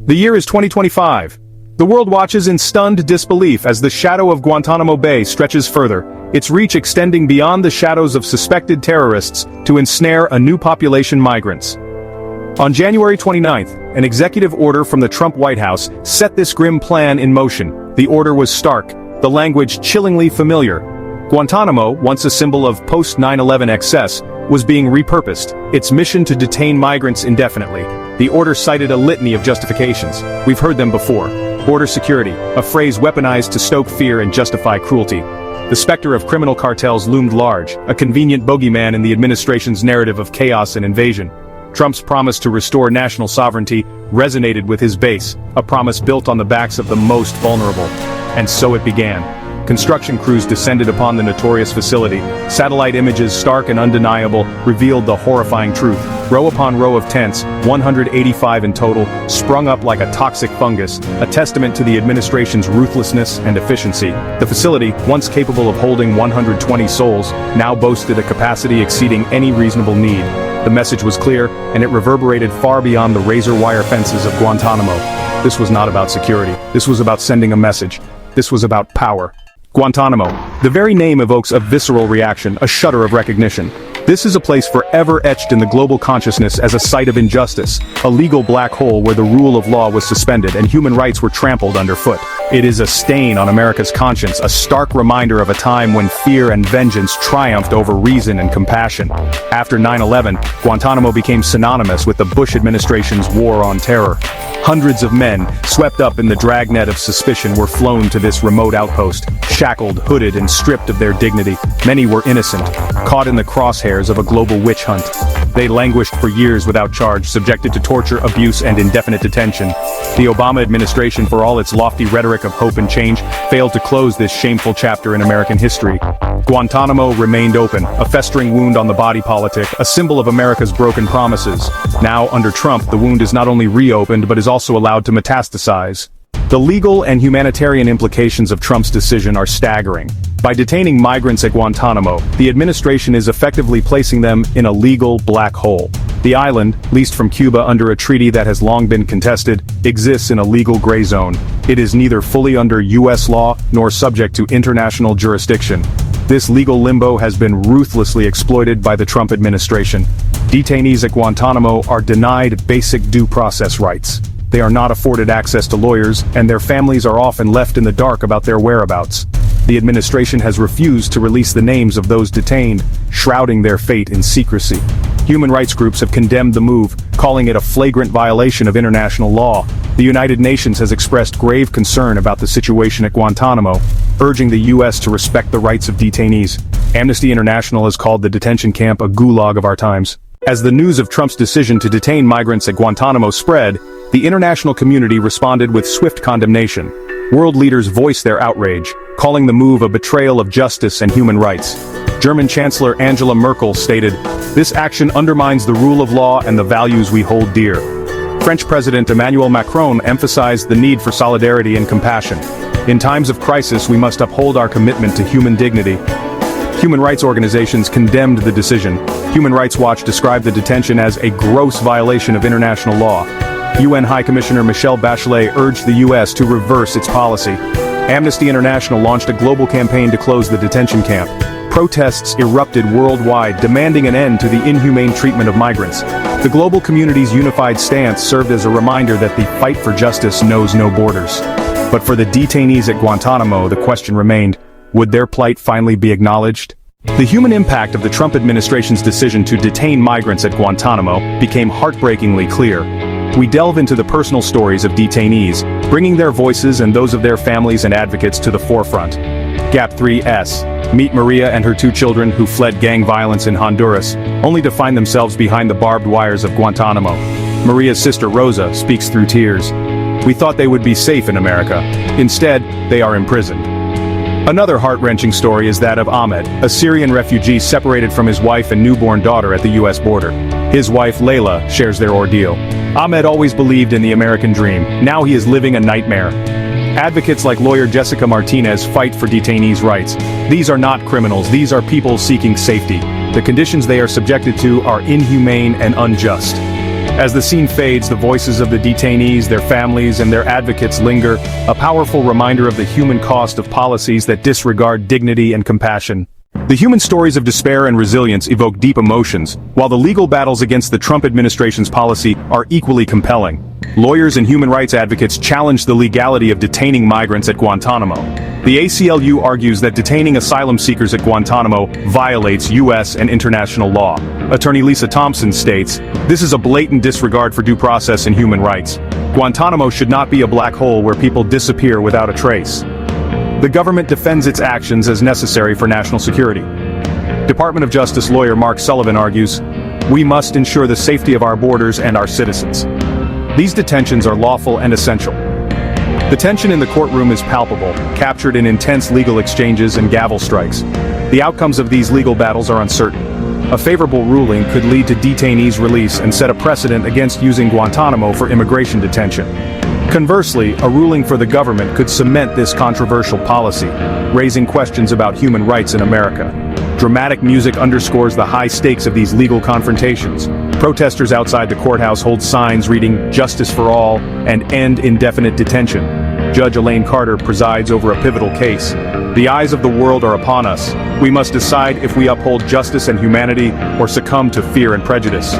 The year is 2025. The world watches in stunned disbelief as the shadow of Guantanamo Bay stretches further, its reach extending beyond the shadows of suspected terrorists to ensnare a new population: migrants. On January 29th, an executive order from the Trump White House set this grim plan in motion. The order was stark, the language chillingly familiar. Guantanamo, once a symbol of post-9/11 excess, was being repurposed, its mission to detain migrants indefinitely. The order cited a litany of justifications. We've heard them before. Border security, a phrase weaponized to stoke fear and justify cruelty. The specter of criminal cartels loomed large, a convenient bogeyman in the administration's narrative of chaos and invasion. Trump's promise to restore national sovereignty resonated with his base, a promise built on the backs of the most vulnerable. And so it began. Construction crews descended upon the notorious facility. Satellite images, stark and undeniable, revealed the horrifying truth. Row upon row of tents, 185 in total, sprung up like a toxic fungus, a testament to the administration's ruthlessness and efficiency. The facility, once capable of holding 120 souls, now boasted a capacity exceeding any reasonable need. The message was clear, and it reverberated far beyond the razor-wire fences of Guantanamo. This was not about security. This was about sending a message. This was about power. Guantanamo. The very name evokes a visceral reaction, a shudder of recognition. This is a place forever etched in the global consciousness as a site of injustice, a legal black hole where the rule of law was suspended and human rights were trampled underfoot. It is a stain on America's conscience, a stark reminder of a time when fear and vengeance triumphed over reason and compassion. After 9/11, Guantanamo became synonymous with the Bush administration's war on terror. Hundreds of men, swept up in the dragnet of suspicion, were flown to this remote outpost, shackled, hooded, and stripped of their dignity. Many were innocent, caught in the crosshairs of a global witch hunt. They languished for years without charge, subjected to torture, abuse, and indefinite detention. The Obama administration, for all its lofty rhetoric of hope and change, failed to close this shameful chapter in American history. Guantanamo remained open, a festering wound on the body politic, a symbol of America's broken promises. Now, under Trump, the wound is not only reopened but is also allowed to metastasize. The legal and humanitarian implications of Trump's decision are staggering. By detaining migrants at Guantanamo, the administration is effectively placing them in a legal black hole. The island, leased from Cuba under a treaty that has long been contested, exists in a legal gray zone. It is neither fully under U.S. law nor subject to international jurisdiction. This legal limbo has been ruthlessly exploited by the Trump administration. Detainees at Guantanamo are denied basic due process rights. They are not afforded access to lawyers, and their families are often left in the dark about their whereabouts. The administration has refused to release the names of those detained, shrouding their fate in secrecy. Human rights groups have condemned the move, calling it a flagrant violation of international law. The United Nations has expressed grave concern about the situation at Guantanamo, urging the U.S. to respect the rights of detainees. Amnesty International has called the detention camp a gulag of our times. As the news of Trump's decision to detain migrants at Guantanamo spread, the international community responded with swift condemnation. World leaders voiced their outrage, calling the move a betrayal of justice and human rights. German Chancellor Angela Merkel stated, "This action undermines the rule of law and the values we hold dear." French President Emmanuel Macron emphasized the need for solidarity and compassion. In times of crisis, we must uphold our commitment to human dignity. Human rights organizations condemned the decision. Human Rights Watch described the detention as a gross violation of international law. UN High Commissioner Michelle Bachelet urged the U.S. to reverse its policy. Amnesty International launched a global campaign to close the detention camp. Protests erupted worldwide, demanding an end to the inhumane treatment of migrants. The global community's unified stance served as a reminder that the fight for justice knows no borders. But for the detainees at Guantanamo, the question remained, would their plight finally be acknowledged? The human impact of the Trump administration's decision to detain migrants at Guantanamo became heartbreakingly clear. We delve into the personal stories of detainees, bringing their voices and those of their families and advocates to the forefront. Gap 3S. Meet Maria and her 2 children who fled gang violence in Honduras, only to find themselves behind the barbed wires of Guantanamo. Maria's sister Rosa speaks through tears. "We thought they would be safe in America. Instead, they are imprisoned." Another heart-wrenching story is that of Ahmed, a Syrian refugee separated from his wife and newborn daughter at the U.S. border. His wife, Layla, shares their ordeal. Ahmed always believed in the American dream. Now he is living a nightmare. Advocates like lawyer Jessica Martinez fight for detainees' rights. These are not criminals, these are people seeking safety. The conditions they are subjected to are inhumane and unjust. As the scene fades, the voices of the detainees, their families, and their advocates linger, a powerful reminder of the human cost of policies that disregard dignity and compassion. The human stories of despair and resilience evoke deep emotions, while the legal battles against the Trump administration's policy are equally compelling. Lawyers and human rights advocates challenge the legality of detaining migrants at Guantanamo. The ACLU argues that detaining asylum seekers at Guantanamo violates U.S. and international law. Attorney Lisa Thompson states, "This is a blatant disregard for due process and human rights. Guantanamo should not be a black hole where people disappear without a trace." The government defends its actions as necessary for national security. Department of Justice lawyer Mark Sullivan argues, "We must ensure the safety of our borders and our citizens. These detentions are lawful and essential." The tension in the courtroom is palpable, captured in intense legal exchanges and gavel strikes. The outcomes of these legal battles are uncertain. A favorable ruling could lead to detainees' release and set a precedent against using Guantanamo for immigration detention. Conversely, a ruling for the government could cement this controversial policy, raising questions about human rights in America. Dramatic music underscores the high stakes of these legal confrontations. Protesters outside the courthouse hold signs reading "Justice for All" and "End Indefinite Detention." Judge Elaine Carter presides over a pivotal case. The eyes of the world are upon us. We must decide if we uphold justice and humanity or succumb to fear and prejudice.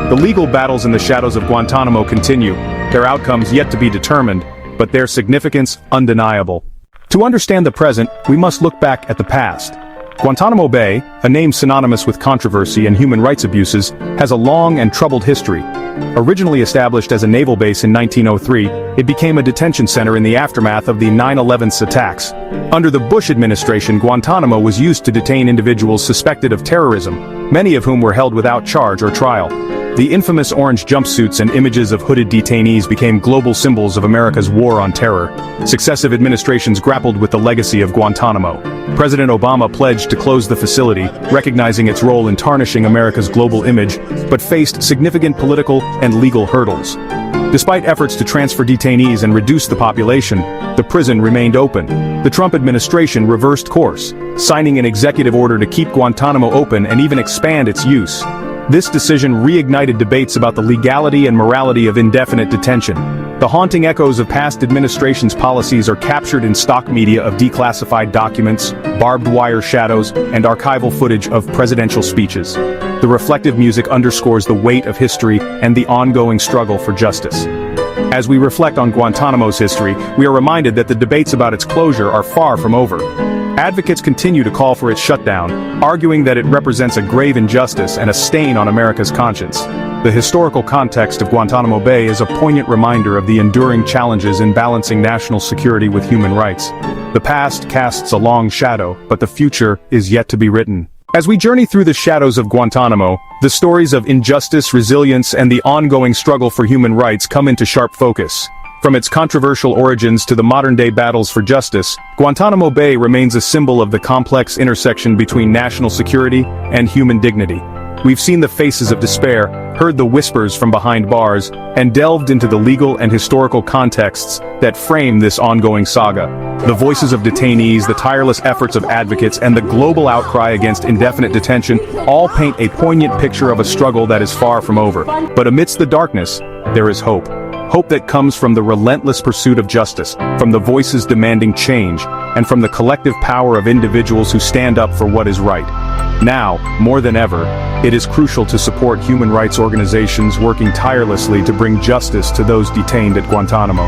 The legal battles in the shadows of Guantanamo continue, their outcomes yet to be determined, but their significance undeniable. To understand the present, we must look back at the past. Guantanamo Bay, a name synonymous with controversy and human rights abuses, has a long and troubled history. Originally established as a naval base in 1903, it became a detention center in the aftermath of the 9/11 attacks. Under the Bush administration, Guantanamo was used to detain individuals suspected of terrorism, many of whom were held without charge or trial. The infamous orange jumpsuits and images of hooded detainees became global symbols of America's war on terror. Successive administrations grappled with the legacy of Guantanamo. President Obama pledged to close the facility, recognizing its role in tarnishing America's global image, but faced significant political and legal hurdles. Despite efforts to transfer detainees and reduce the population, the prison remained open. The Trump administration reversed course, signing an executive order to keep Guantanamo open and even expand its use. This decision reignited debates about the legality and morality of indefinite detention. The haunting echoes of past administrations' policies are captured in stock media of declassified documents, barbed wire shadows, and archival footage of presidential speeches. The reflective music underscores the weight of history and the ongoing struggle for justice. As we reflect on Guantanamo's history, we are reminded that the debates about its closure are far from over. Advocates continue to call for its shutdown, arguing that it represents a grave injustice and a stain on America's conscience. The historical context of Guantanamo Bay is a poignant reminder of the enduring challenges in balancing national security with human rights. The past casts a long shadow, but the future is yet to be written. As we journey through the shadows of Guantanamo, the stories of injustice, resilience, and the ongoing struggle for human rights come into sharp focus. From its controversial origins to the modern-day battles for justice, Guantanamo Bay remains a symbol of the complex intersection between national security and human dignity. We've seen the faces of despair, heard the whispers from behind bars, and delved into the legal and historical contexts that frame this ongoing saga. The voices of detainees, the tireless efforts of advocates, and the global outcry against indefinite detention all paint a poignant picture of a struggle that is far from over. But amidst the darkness, there is hope. Hope that comes from the relentless pursuit of justice, from the voices demanding change, and from the collective power of individuals who stand up for what is right. Now, more than ever, it is crucial to support human rights organizations working tirelessly to bring justice to those detained at Guantanamo.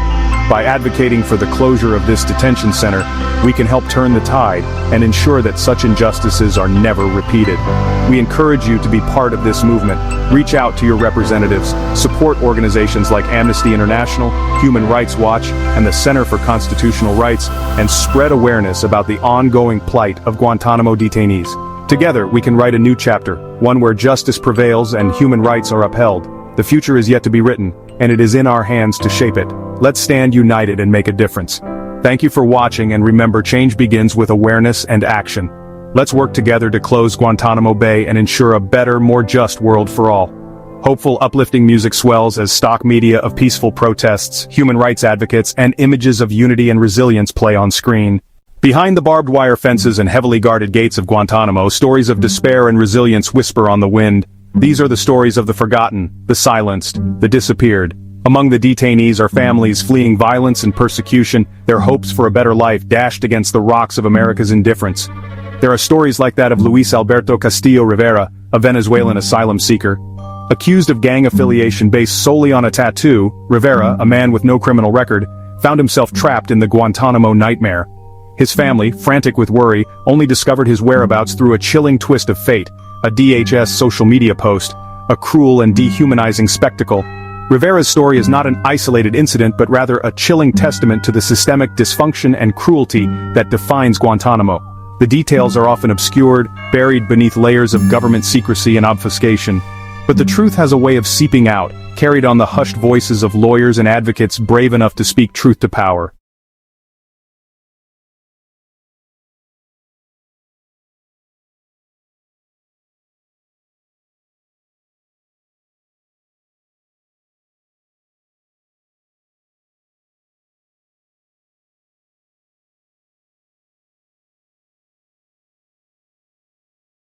By advocating for the closure of this detention center, we can help turn the tide and ensure that such injustices are never repeated. We encourage you to be part of this movement. Reach out to your representatives, support organizations like Amnesty International, Human Rights Watch, and the Center for Constitutional Rights, and spread awareness about the ongoing plight of Guantanamo detainees. Together, we can write a new chapter, one where justice prevails and human rights are upheld. The future is yet to be written, and it is in our hands to shape it. Let's stand united and make a difference. Thank you for watching, and remember, change begins with awareness and action. Let's work together to close Guantanamo Bay and ensure a better, more just world for all. Hopeful, uplifting music swells as stock media of peaceful protests, human rights advocates, and images of unity and resilience play on screen. Behind the barbed wire fences and heavily guarded gates of Guantanamo, stories of despair and resilience whisper on the wind. These are the stories of the forgotten, the silenced, the disappeared. Among the detainees are families fleeing violence and persecution, their hopes for a better life dashed against the rocks of America's indifference. There are stories like that of Luis Alberto Castillo Rivera, a Venezuelan asylum seeker. Accused of gang affiliation based solely on a tattoo, Rivera, a man with no criminal record, found himself trapped in the Guantanamo nightmare. His family, frantic with worry, only discovered his whereabouts through a chilling twist of fate, a DHS social media post, a cruel and dehumanizing spectacle. Rivera's story is not an isolated incident but rather a chilling testament to the systemic dysfunction and cruelty that defines Guantanamo. The details are often obscured, buried beneath layers of government secrecy and obfuscation. But the truth has a way of seeping out, carried on the hushed voices of lawyers and advocates brave enough to speak truth to power.